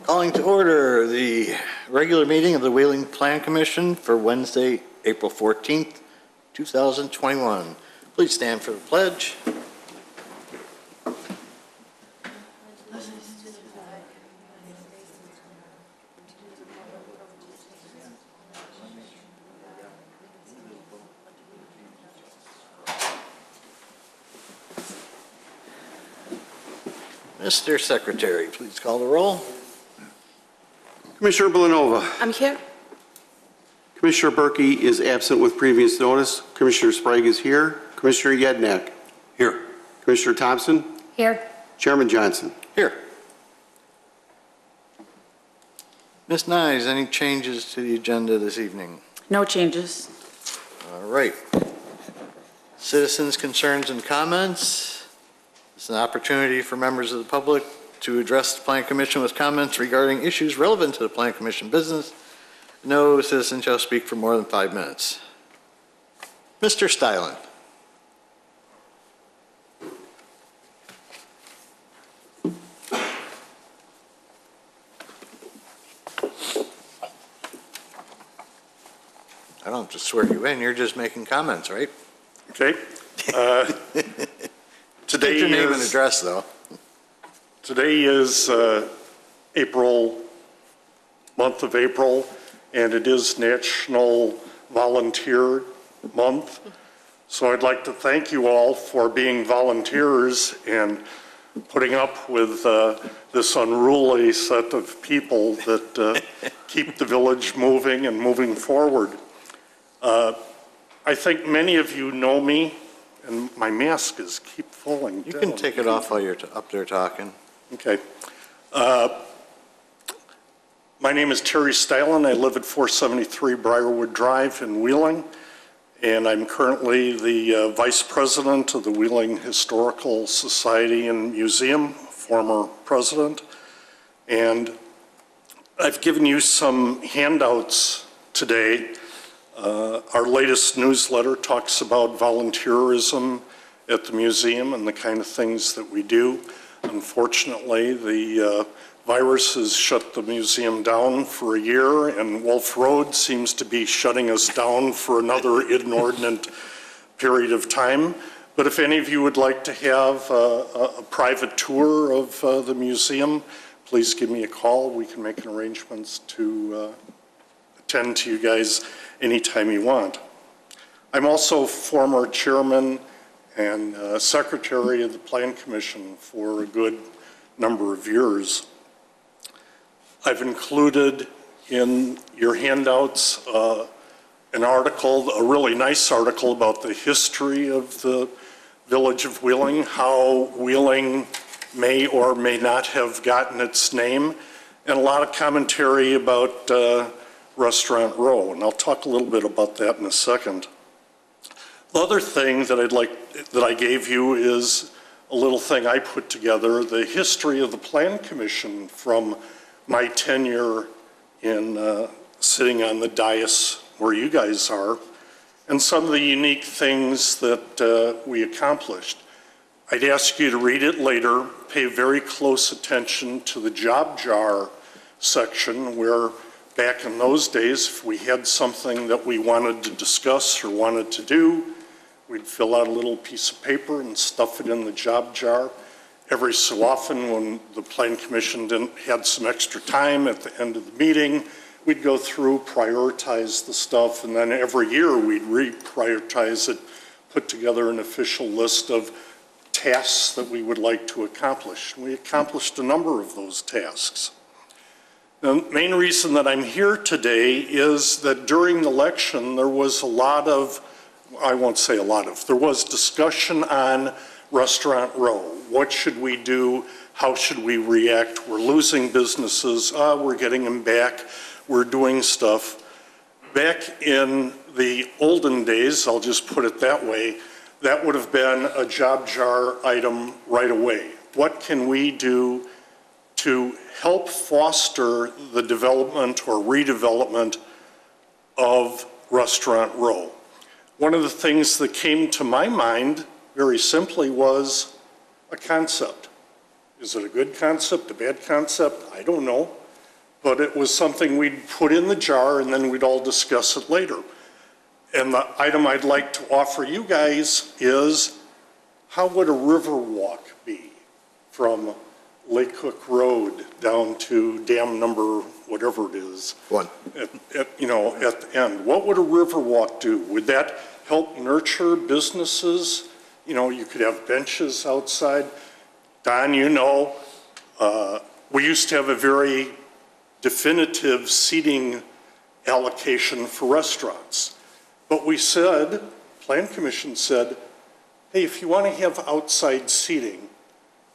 Calling to order the regular meeting of the Wheeling Plan Commission for Wednesday, April 14th, 2021. Please stand for the pledge. Mr. Secretary, please call the roll. Commissioner Belanova. I'm here. Commissioner Berkey is absent with previous notice. Commissioner Sprague is here. Commissioner Yednak. Here. Commissioner Thompson. Here. Chairman Johnson. Here. Ms. Nyes, any changes to the agenda this evening? No changes. All right. Citizens' concerns and comments. It's an opportunity for members of the public to address the Plan Commission with comments regarding issues relevant to the Plan Commission business. No citizen shall speak for more than 5 minutes. Mr. Stylen. I don't have to swear you in, you're just making comments, right? Okay. State your name and address, though. Today is month of April, and it is National Volunteer Month. So I'd like to thank you all for being volunteers and putting up with this unruly set of people that keep the village moving and moving forward. I think many of you know me, and my mask is keep falling down. You can take it off while you're up there talking. Okay. My name is Terry Stylen. I live at 473 Briarwood Drive in Wheeling, and I'm currently the Vice President of the Wheeling Historical Society and Museum, former president. And I've given you some handouts today. Our latest newsletter talks about volunteerism at the museum and the kind of things that we do. Unfortunately, the virus has shut the museum down for a year, and Wolf Road seems to be shutting us down for another inordinate period of time. But if any of you would like to have a private tour of the museum, please give me a call. We can make arrangements to attend to you guys anytime you want. I'm also former chairman and secretary of the Plan Commission for a good number of years. I've included in your handouts an article, a really nice article about the history of the village of Wheeling, how Wheeling may or may not have gotten its name, and a lot of commentary about Restaurant Row, and I'll talk a little bit about that in a second. The other thing that I gave you is a little thing I put together, the history of the Plan Commission from my tenure in sitting on the dais where you guys are, and some of the unique things that we accomplished. I'd ask you to read it later, pay very close attention to the job jar section where back in those days, if we had something that we wanted to discuss or wanted to do, we'd fill out a little piece of paper and stuff it in the job jar. Every so often when the Plan Commission had some extra time at the end of the meeting, we'd go through, prioritize the stuff, and then every year we'd reprioritize it, put together an official list of tasks that we would like to accomplish. We accomplished a number of those tasks. The main reason that I'm here today is that during the election there was a lot of, I won't say a lot of, there was discussion on Restaurant Row. What should we do? How should we react? We're losing businesses. We're getting them back. We're doing stuff. Back in the olden days, I'll just put it that way, that would have been a job jar item right away. What can we do to help foster the development or redevelopment of Restaurant Row? One of the things that came to my mind very simply was a concept. Is it a good concept, a bad concept? I don't know. but it was something we'd put in the jar and then we'd all discuss it later. And the item I'd like to offer you guys is, how would a river walk be from Lake Hook Road down to dam number whatever it is? One. At the end? What would a river walk do? Would that help nurture businesses? You could have benches outside. Don, we used to have a very definitive seating allocation for restaurants. But we said, Plan Commission said, hey, if you want to have outside seating,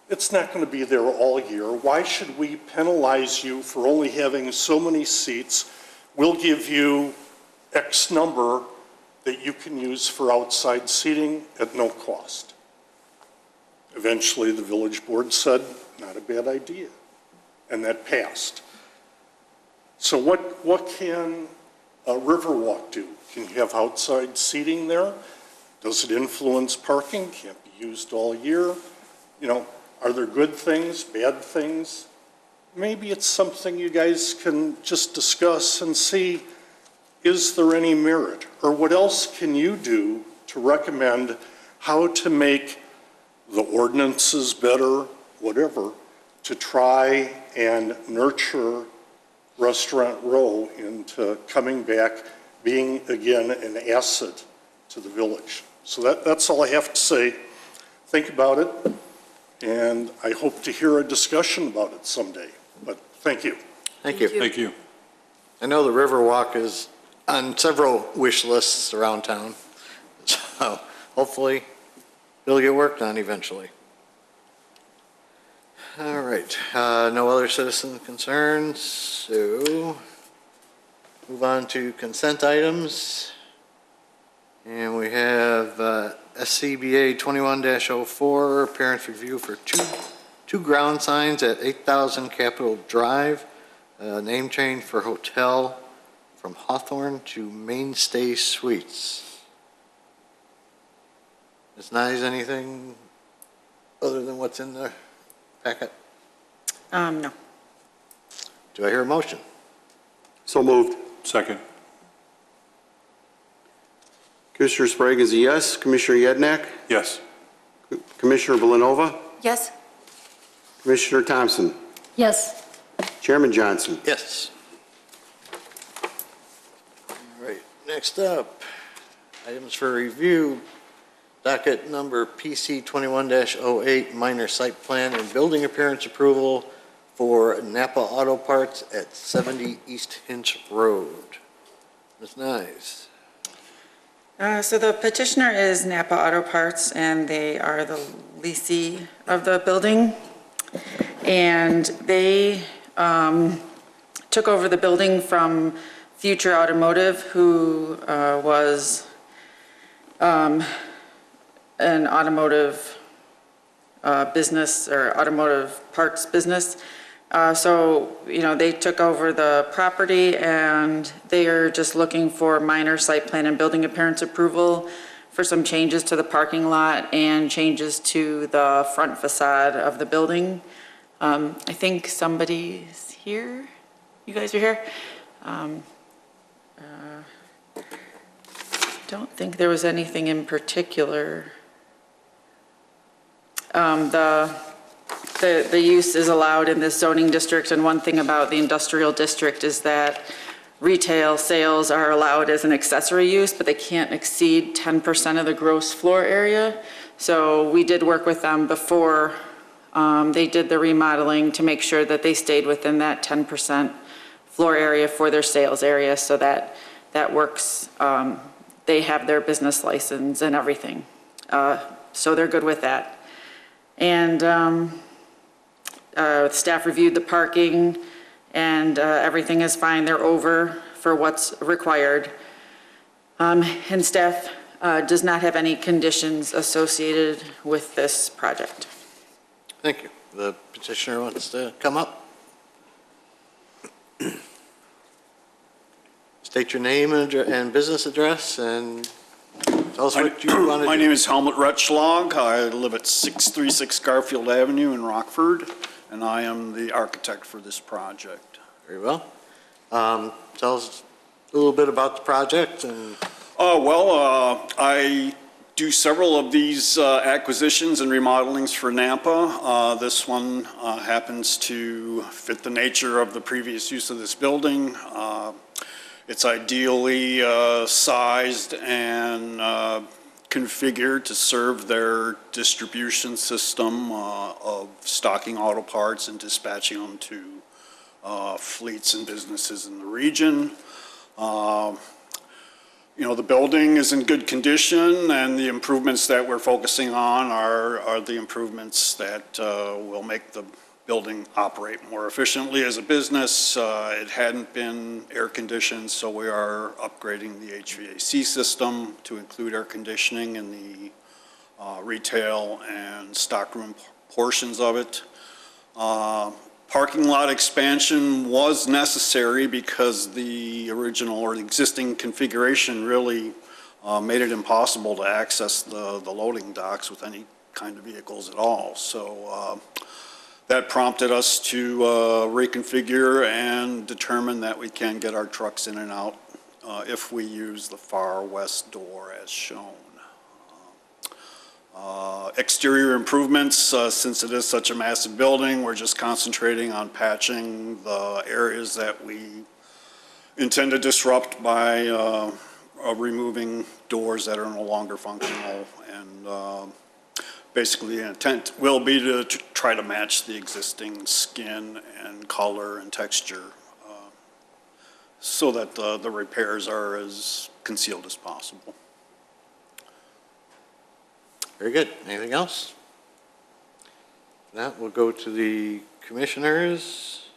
it's not going to be there all year. Why should we penalize you for only having so many seats? We'll give you X number that you can use for outside seating at no cost. Eventually, the village board said, not a bad idea, and that passed. So what can a Riverwalk do? Can you have outside seating there? Does it influence parking? Can't be used all year? Are there good things, bad things? Maybe it's something you guys can just discuss and see, is there any merit? Or what else can you do to recommend how to make the ordinances better, whatever, to try and nurture Restaurant Row into coming back, being again an asset to the village? So that's all I have to say. Think about it, and I hope to hear a discussion about it someday. But thank you. Thank you. Thank you. I know the Riverwalk is on several wish lists around town, so hopefully it'll get worked on eventually. All right, no other citizen concerns, so move on to consent items. And we have SCBA 21-04, appearance review for two ground signs at 8,000 Capitol Drive, name change for hotel from Hawthorne to Mainstay Suites. Ms. Nyes, anything other than what's in the packet? No. Do I hear a motion? So moved. Second. Commissioner Sprague is a yes. Commissioner Yednak? Yes. Commissioner Villanova? Yes. Commissioner Thompson? Yes. Chairman Johnson? Yes. All right, next up, items for review. Docket number PC 21-08, minor site plan and building appearance approval for NAPA Auto Parts at 70 East Hintz Road. Ms. Nyes. So the petitioner is NAPA Auto Parts, and they are the leasee of the building. And they took over the building from Future Automotive, who was an automotive business or automotive parts business. So, they took over the property, and they are just looking for minor site plan and building appearance approval for some changes to the parking lot and changes to the front facade of the building. I think somebody's here. You guys are here? Don't think there was anything in particular. The use is allowed in this zoning district, and one thing about the industrial district is that retail sales are allowed as an accessory use, but they can't exceed 10% of the gross floor area. So we did work with them before they did the remodeling to make sure that they stayed within that 10% floor area for their sales area, so that works. They have their business license and everything. So they're good with that. And staff reviewed the parking, and everything is fine. They're over for what's required. And staff does not have any conditions associated with this project. Thank you. The petitioner wants to come up. State your name and business address, and tell us what you want to do. My name is Helmut Retschlag. I live at 636 Garfield Avenue in Rockford, and I am the architect for this project. Very well. Tell us a little bit about the project and I do several of these acquisitions and remodelings for NAPA. This one happens to fit the nature of the previous use of this building. It's ideally sized and configured to serve their distribution system of stocking auto parts and dispatching them to fleets and businesses in the region. You know, the building is in good condition, and the improvements that we're focusing on are the improvements that will make the building operate more efficiently as a business. It hadn't been air conditioned, so we are upgrading the HVAC system to include air conditioning in the retail and stockroom portions of it. Parking lot expansion was necessary because the original or the existing configuration really made it impossible to access the loading docks with any kind of vehicles at all. So that prompted us to reconfigure and determine that we can get our trucks in and out if we use the far west door as shown. Exterior improvements, since it is such a massive building, we're just concentrating on patching the areas that we intend to disrupt by removing doors that are no longer functional. And basically the intent will be to try to match the existing skin and color and texture so that the repairs are as concealed as possible. very good. Anything else? Now we'll go to the commissioners.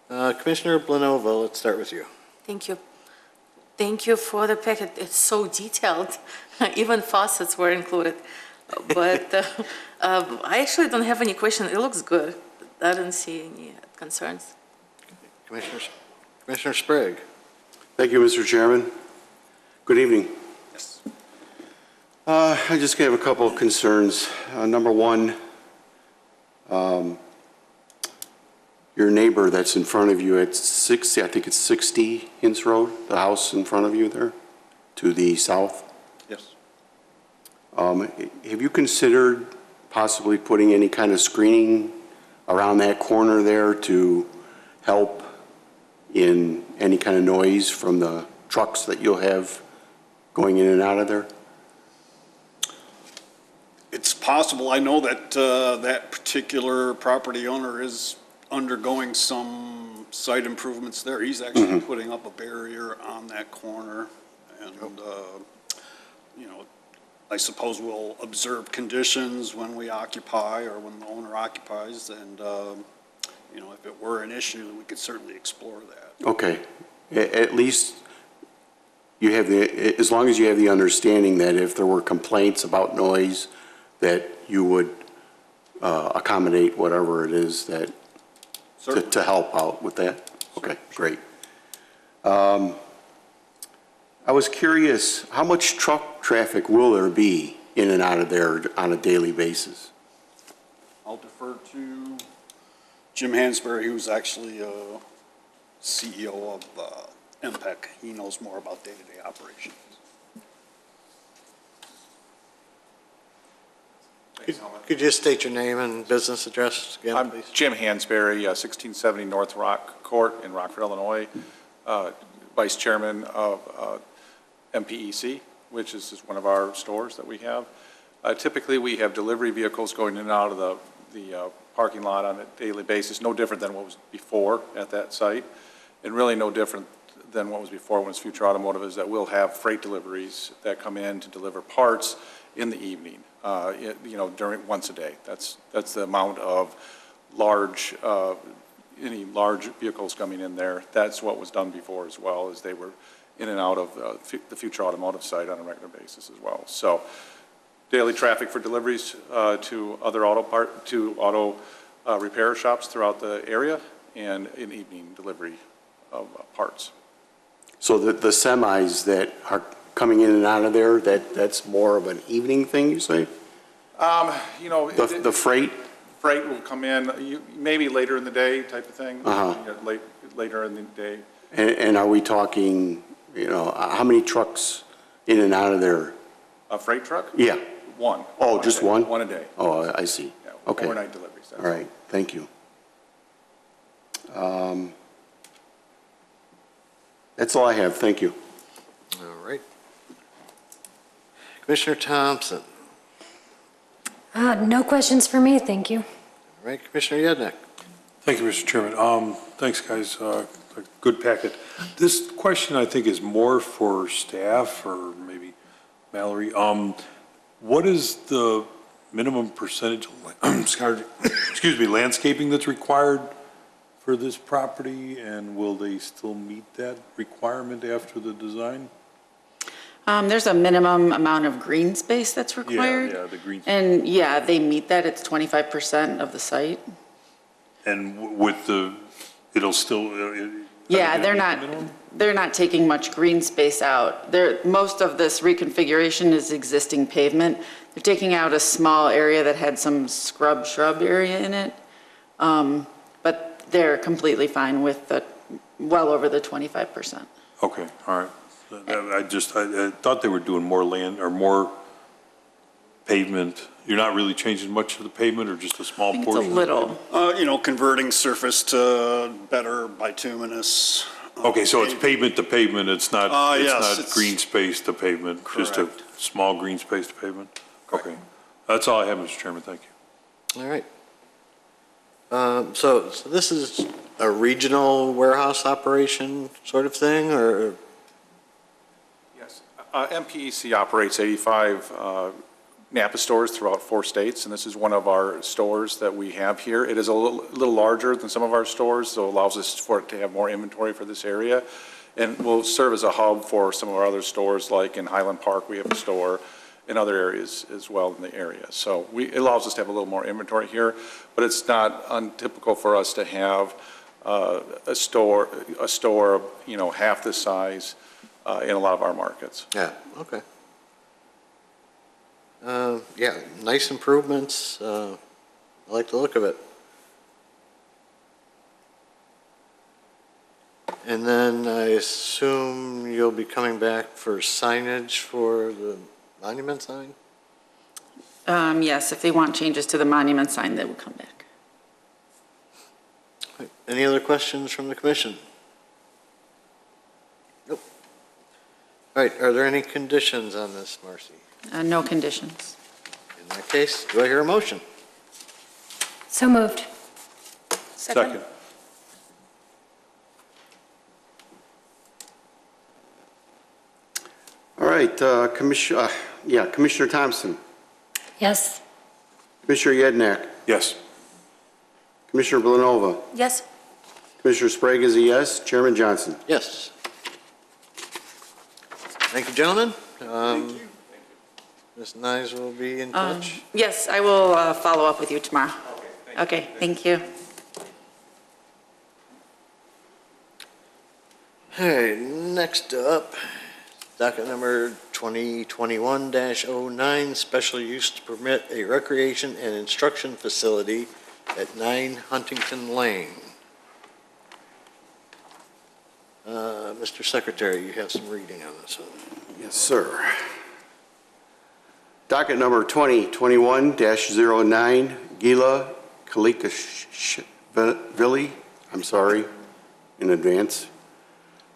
Commissioner Blanova, let's start with you. Thank you. Thank you for the packet. It's so detailed. Even faucets were included. But I actually don't have any question. It looks good. I don't see any concerns. Commissioner Sprague. Thank you, Mr. Chairman. Good evening. Yes. I just have a couple of concerns. Number one, your neighbor that's in front of you at 60, I think it's 60 Hintz Road, the house in front of you there, to the south. Yes. Have you considered possibly putting any kind of screening around that corner there to help in any kind of noise from the trucks that you'll have going in and out of there? It's possible. I know that that particular property owner is undergoing some site improvements there. He's actually putting up a barrier on that corner. And, you know, I suppose we'll observe conditions when we occupy or when the owner occupies. And, you know, if it were an issue, we could certainly explore that. Okay. At least you have the, as long as you have the understanding that if there were complaints about noise, that you would accommodate whatever it is that, to help out with that? Okay, great. I was curious, how much truck traffic will there be in and out of there on a daily basis? I'll defer to Jim Hansberry, who's actually CEO of MPEC. He knows more about day-to-day operations. Could you just state your name and business address again, I'm please? Jim Hansberry, 1670 North Rock Court in Rockford, Illinois, Vice Chairman of MPEC, which is one of our stores that we have. Typically, we have delivery vehicles going in and out of the parking lot on a daily basis, no different than what was before at that site, and really no different than what was before when it's Future Automotive, is that we'll have freight deliveries that come in to deliver parts in the evening. You know, during once a day. That's the amount of large, any large vehicles coming in there. That's what was done before as well, as they were in and out of the Future Automotive site on a regular basis as well. So daily traffic for deliveries to other auto repair shops throughout the area, and in evening delivery of parts. So the semis that are coming in and out of there, that's more of an evening thing, you say? You know, The freight? Freight will come in, maybe later in the day type of thing. Uh-huh. Yeah, later in the day. And are we talking, how many trucks in and out of there? A freight truck? Yeah. One. Oh, One a just day. one? One a day. Oh, I see. Yeah, Okay. All overnight deliveries. That's right, thank you. That's all I have, thank you. All right. Commissioner Thompson. No questions for me, thank you. All right, Commissioner Yednak. Thank you, Mr. Chairman. Thanks, guys. A good packet. This question, I think, is more for staff or maybe Mallory. What is the minimum percentage of landscaping that's required for this property, and will they still meet that requirement after the design? There's a minimum amount of green space that's required. Yeah, the green. And yeah, they meet that. It's 25% of the site. And with it'll still. Yeah, they're not taking much green space out. Most of this reconfiguration is existing pavement. They're taking out a small area that had some shrub area in it. But they're completely fine with well over the 25%. Okay, all right. I thought they were doing more land or more pavement. You're not really changing much of the pavement or just a small I think portion? it's a little. Converting surface to better bituminous. Okay, so it's pavement to pavement, it's not, Yes, it's not green space to pavement, just a Correct. small green space to pavement? Okay, that's all I have, Mr. Chairman, thank you. All right. So this is a regional warehouse operation sort of thing, or? Yes. MPEC operates 85 NAPA stores throughout 4 states, and this is one of our stores that we have here. It is a little larger than some of our stores, so it allows us for it to have more inventory for this area, and will serve as a hub for some of our other stores, like in Highland Park, we have a store, in other areas as well in the area. So it allows us to have a little more inventory here, but it's not untypical for us to have a store, half this size in a lot of our markets. Yeah, okay. Yeah, nice improvements. I like the look of it. And then I assume you'll be coming back for signage for the monument sign? Yes, if they want changes to the monument sign, they will come back. Any other questions from the commission? Nope. All right, are there any conditions on this, Marcy? No conditions. In that case, do I hear a motion? So moved. Second. All right, Commissioner Thompson, Yes. Commissioner Yednak, Yes. Commissioner Blanova, Yes. Commissioner Sprague is a yes, Chairman Johnson. Yes. Thank you, gentlemen. Ms. Nyes will be in touch. Yes, I will follow up with you tomorrow. Okay, thank you. Hey, next up, docket number 2021-09, special use to permit a recreation and instruction facility at 9 Huntington Lane. Mr. Secretary, you have some reading on this one. Yes, sir. Docket number 2021-09, Gila Kalikashvili, I'm sorry in advance.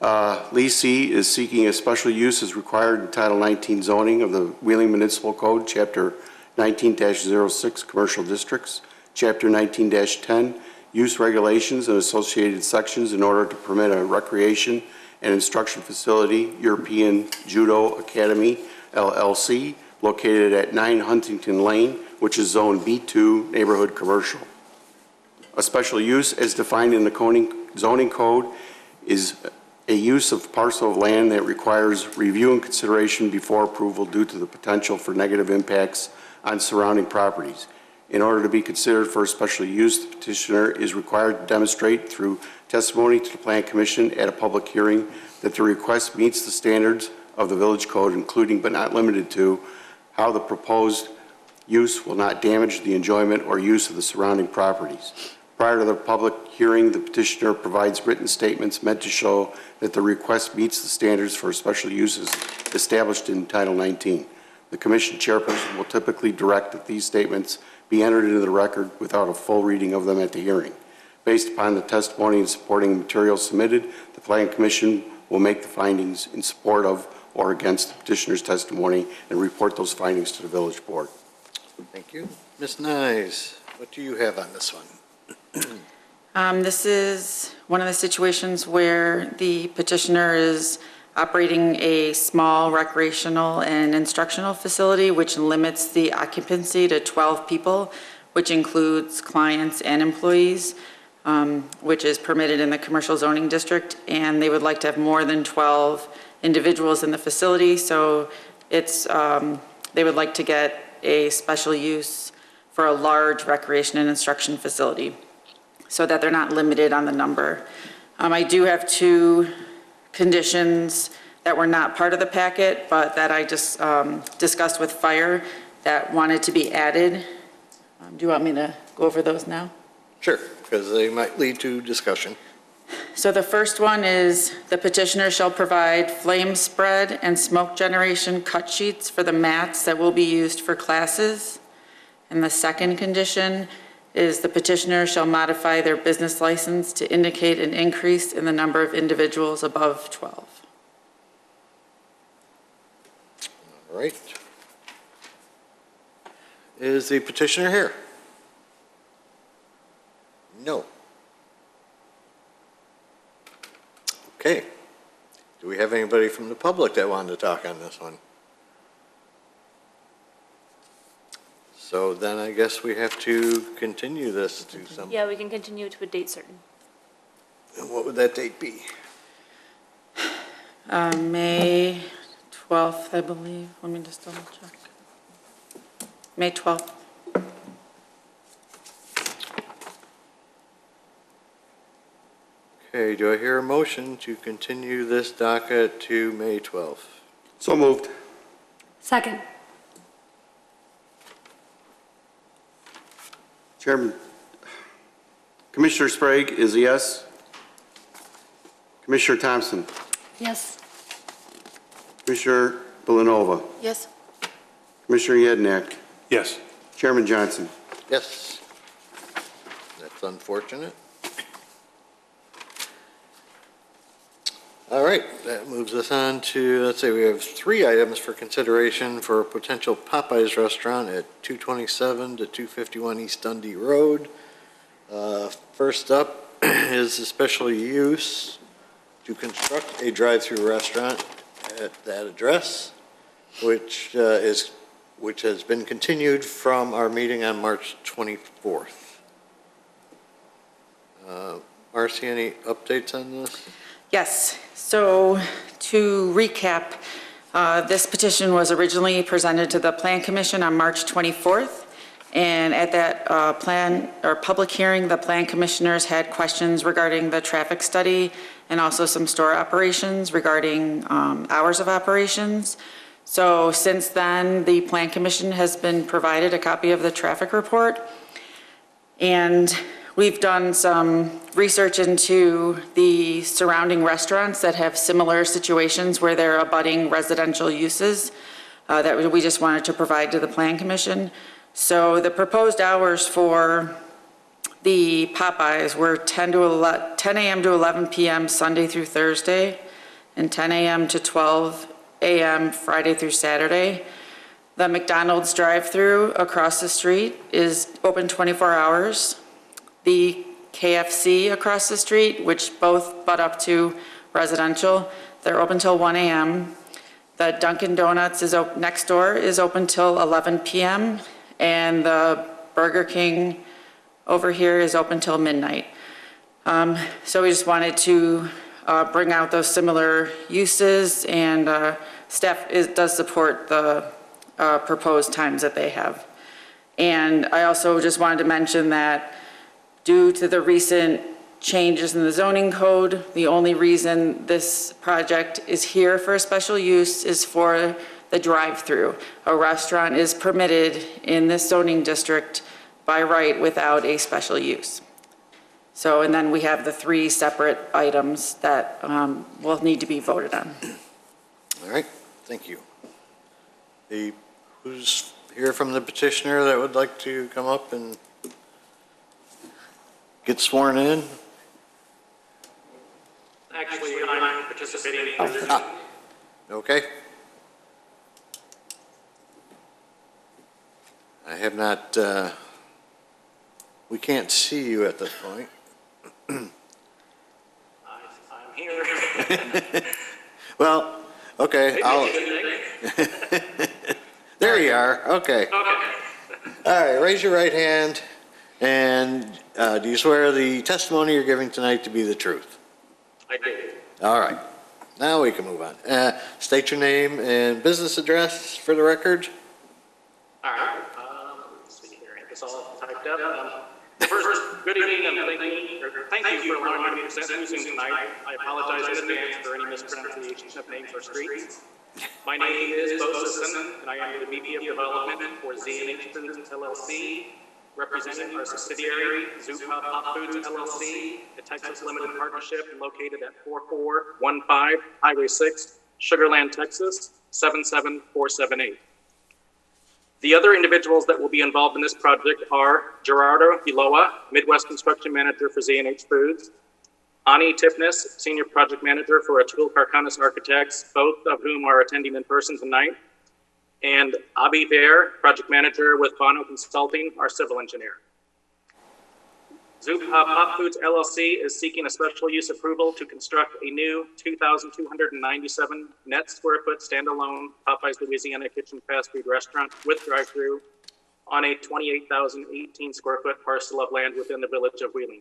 Lisi is seeking a special use as required in Title 19 zoning of the Wheeling Municipal Code, Chapter 19-06, Commercial Districts, Chapter 19-10, Use Regulations and associated sections in order to permit a recreation and instruction facility, European Judo Academy, LLC, located at 9 Huntington Lane, which is Zone B2, Neighborhood Commercial. A special use as defined in the zoning code is a use of parcel of land that requires review and consideration before approval due to the potential for negative impacts on surrounding properties. In order to be considered for a special use, the petitioner is required to demonstrate through testimony to the Plan Commission at a public hearing that the request meets the standards of the village code, including but not limited to how the proposed use will not damage the enjoyment or use of the surrounding properties. Prior to the public hearing, the petitioner provides written statements meant to show that the request meets the standards for special uses established in Title 19. The commission chairperson will typically direct that these statements be entered into the record without a full reading of them at the hearing. Based upon the testimony and supporting materials submitted, the Planning Commission will make the findings in support of or against the petitioner's testimony and report those findings to the village board. Thank you. Ms. Nyes, what do you have on this one? This is one of the situations where the petitioner is operating a small recreational and instructional facility, which limits the occupancy to 12 people, which includes clients and employees, which is permitted in the commercial zoning district, and they would like to have more than 12 individuals in the facility, so it's, they would like to get a special use for a large recreation and instruction facility, so that they're not limited on the number. I do have two conditions that were not part of the packet, but that I just discussed with fire that wanted to be added. Do you want me to go over those now? Sure, because they might lead to discussion. So the first one is the petitioner shall provide flame spread and smoke generation cut sheets for the mats that will be used for classes. And the second condition is the petitioner shall modify their business license to indicate an increase in the number of individuals above 12. All right. Is the petitioner here? No. Okay. Do we have anybody from the public that wanted to talk on this one? So then I guess we have to continue this to some. Yeah, we can continue to a date certain. And what would that date be? May 12th, I believe. Let me just double check. May 12th. Okay, do I hear a motion to continue this docket to May 12th? So moved. Second. Chairman, Commissioner Sprague is a yes. Commissioner Thompson, Yes. Commissioner Villanova, Yes? Commissioner Yednak, Yes. Chairman Johnson. Yes. That's unfortunate. All right, that moves us on to, let's say we have 3 items for consideration for a potential Popeyes restaurant at 227 to 251 East Dundee Road. First up is a special use to construct a drive-through restaurant at that address, which has been continued from our meeting on March 24th. Marcy, any updates on this? Yes, so to recap, this petition was originally presented to the Plan Commission on March 24th, and at that public hearing, the Plan Commissioners had questions regarding the traffic study and also some store operations regarding hours of operations. So since then, the Plan Commission has been provided a copy of the traffic report, and we've done some research into the surrounding restaurants that have similar situations where they're abutting residential uses that we just wanted to provide to the Plan Commission. So the proposed hours for the Popeyes were 10 a.m. to 11 p.m. Sunday through Thursday, and 10 a.m. to 12 a.m. Friday through Saturday. The McDonald's drive-through across the street is open 24 hours. The KFC across the street, which both butt up to residential, they're open till 1 a.m. The Dunkin' Donuts is next door is open till 11 p.m. and the Burger King over here is open till midnight. So we just wanted to bring out those similar uses, and staff does support the proposed times that they have. And I also just wanted to mention that due to the recent changes in the zoning code, the only reason this project is here for a special use is for the drive-through. A restaurant is permitted in this zoning district by right without a special use. So, and then we have the 3 separate items that will need to be voted on. All right, thank you. Who's here from the petitioner that would like to come up and get sworn in? Actually, I'm participating. Okay. I have not, we can't see you at this point. I'm here. Well, okay, there you are, okay. Okay. All right, raise your right hand, and do you swear the testimony you're giving tonight to be the truth? I do. All right, now we can move on. State your name and business address for the record. All right. Let's see here. Get this all typed up. First, good evening, and thank you for allowing me to present you tonight. I apologize in advance for any mispronunciation of names or streets. My name is Bo Sisson, and I am the VP of Development for Z&H Foods LLC, representing our subsidiary, Pop Foods LLC, a Texas limited partnership located at 4415 Highway 6, Sugarland, Texas, 77478. The other individuals that will be involved in this project are Gerardo Ulloa, Midwest Construction Manager for Z&H Foods, Ani Tipnis, Senior Project Manager for Atul Karkanis Architects, both of whom are attending in person tonight, and Abhi Baer, Project Manager with Bono Consulting, our civil engineer. Pop Foods LLC is seeking a special use approval to construct a new 2,297 net square foot standalone Popeyes Louisiana kitchen fast food restaurant with drive-through on a 28,018 square foot parcel of land within the village of Wheeling.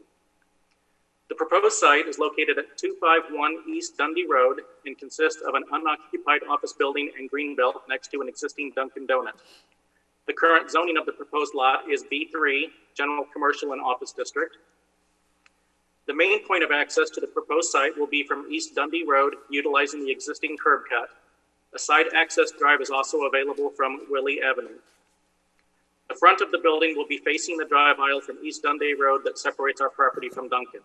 The proposed site is located at 251 East Dundee Road and consists of an unoccupied office building and greenbelt next to an existing Dunkin' Donut. The current zoning of the proposed lot is B3, General Commercial and Office District. The main point of access to the proposed site will be from East Dundee Road, utilizing the existing curb cut. A side access drive is also available from Willie Avenue. The front of the building will be facing the drive aisle from East Dundee Road that separates our property from Dunkin'.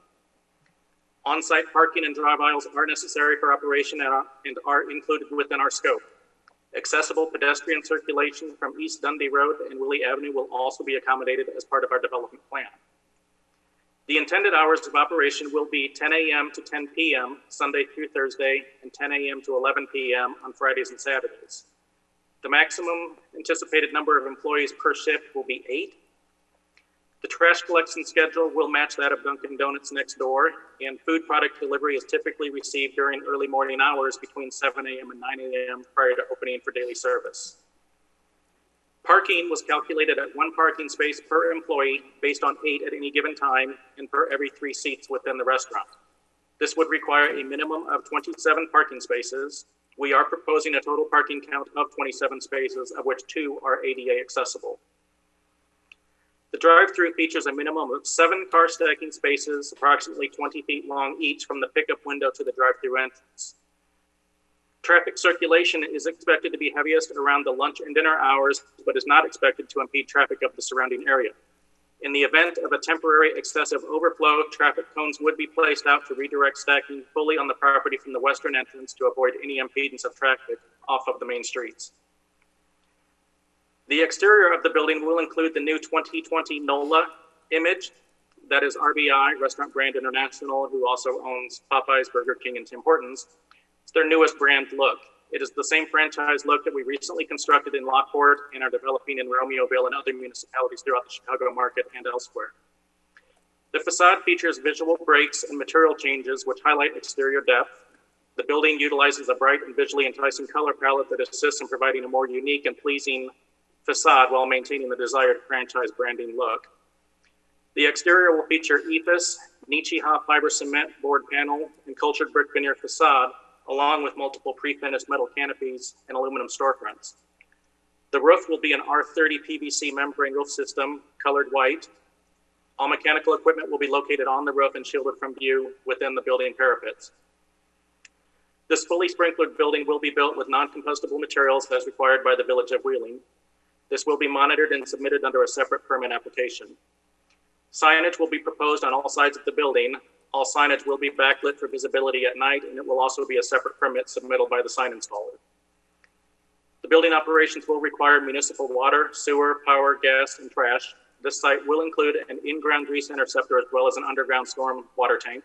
On-site parking and drive aisles are necessary for operation and are included within our scope. Accessible pedestrian circulation from East Dundee Road and Willie Avenue will also be accommodated as part of our development plan. The intended hours of operation will be 10 a.m. to 10 p.m. Sunday through Thursday and 10 a.m. to 11 p.m. on Fridays and Saturdays. The maximum anticipated number of employees per shift will be 8. The trash collection schedule will match that of Dunkin' Donuts next door, and food product delivery is typically received during early morning hours between 7 a.m. and 9 a.m. prior to opening for daily service. Parking was calculated at 1 parking space per employee based on 8 at any given time and per every 3 seats within the restaurant. This would require a minimum of 27 parking spaces. We are proposing a total parking count of 27 spaces, of which 2 are ADA accessible. The drive-through features a minimum of 7 car stacking spaces, approximately 20 feet long each from the pickup window to the drive-through entrance. Traffic circulation is expected to be heaviest around the lunch and dinner hours, but is not expected to impede traffic of the surrounding area. In the event of a temporary excessive overflow, traffic cones would be placed out to redirect stacking fully on the property from the western entrance to avoid any impedance of traffic off of the main streets. The exterior of the building will include the new 2020 NOLA image. That is RBI, Restaurant Brand International, who also owns Popeyes, Burger King, and Tim Hortons. It's their newest brand look. It is the same franchise look that we recently constructed in Lockport and are developing in Romeoville and other municipalities throughout the Chicago market and elsewhere. The facade features visual breaks and material changes which highlight exterior depth. The building utilizes a bright and visually enticing color palette that assists in providing a more unique and pleasing facade while maintaining the desired franchise branding look. The exterior will feature ethos, Nichiha fiber cement board panel, and cultured brick veneer facade, along with multiple pre-finished metal canopies and aluminum storefronts. The roof will be an R30 PVC membrane roof system, colored white. All mechanical equipment will be located on the roof and shielded from view within the building parapets. This fully sprinklered building will be built with non-compostable materials as required by the Village of Wheeling. This will be monitored and submitted under a separate permit application. Signage will be proposed on all sides of the building. All signage will be backlit for visibility at night, and it will also be a separate permit submittal by the sign installer. The building operations will require municipal water, sewer, power, gas, and trash. This site will include an in-ground grease interceptor as well as an underground storm water tank.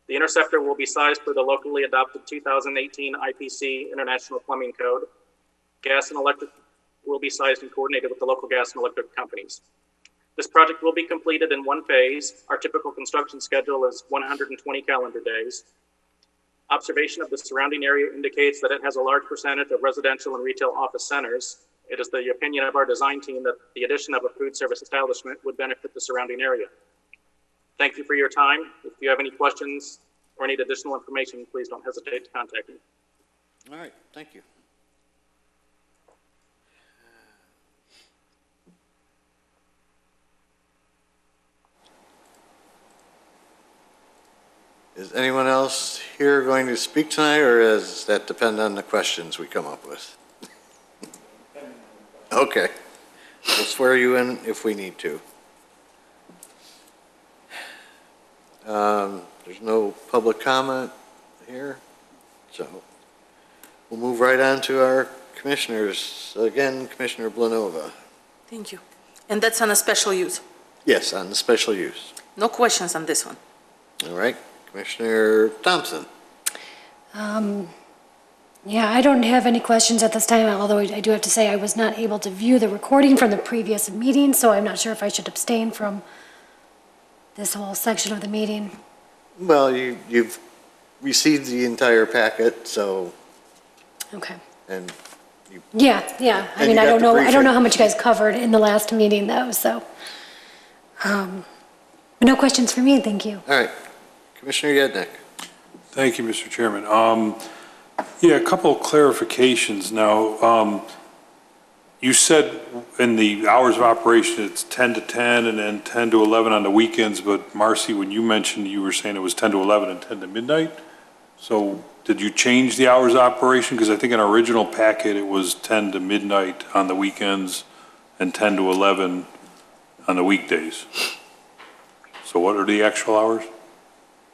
The interceptor will be sized for the locally adopted 2018 IPC International Plumbing Code. Gas and electric will be sized and coordinated with the local gas and electric companies. This project will be completed in one phase. Our typical construction schedule is 120 calendar days. Observation of the surrounding area indicates that it has a large percentage of residential and retail office centers. It is the opinion of our design team that the addition of a food service establishment would benefit the surrounding area. Thank you for your time. If you have any questions or need additional information, please don't hesitate to contact me. All right, thank you. Is anyone else here going to speak tonight, or does that depend on the questions we come up with? Okay, we'll swear you in if we need to. There's no public comment here, so we'll move right on to our commissioners. Again, Commissioner Blanova. Thank you. And that's on a special use? Yes, on the special use. No questions on this one? All right, Commissioner Thompson. Yeah, I don't have any questions at this time, although I do have to say I was not able to view the recording from the previous meeting, so I'm not sure if I should abstain from this whole section of the meeting. Well, you've received the entire packet, so, Okay. and you, Yeah. I And mean, you I got don't the know briefing. how much you guys covered in the last meeting though, so. No questions for me, thank you. all right. Commissioner Yednick. Thank you, Mr. Chairman. Yeah, a couple of clarifications now. You said in the hours of operation, it's 10 to 10 and then 10 to 11 on the weekends, but Marcy, when you mentioned, you were saying it was 10 to 11 and 10 to midnight? So did you change the hours of operation? Because I think in our original packet, it was 10 to midnight on the weekends and 10 to 11 on the weekdays. So what are the actual hours?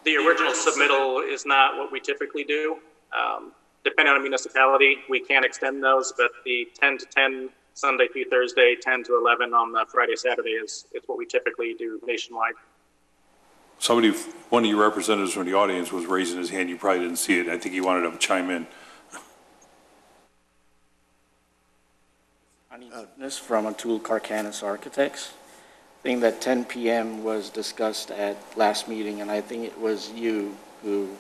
The original submittal is not what we typically do. Depending on municipality, we can extend those, but the 10 to 10 Sunday through Thursday, 10 to 11 on the Friday, Saturday is what we typically do nationwide. One of your representatives from the audience was raising his hand. You probably didn't see it. I think he wanted to chime in. This from Atul Karkanis Architects. I think that 10 p.m. was discussed at last meeting, and I think it was you who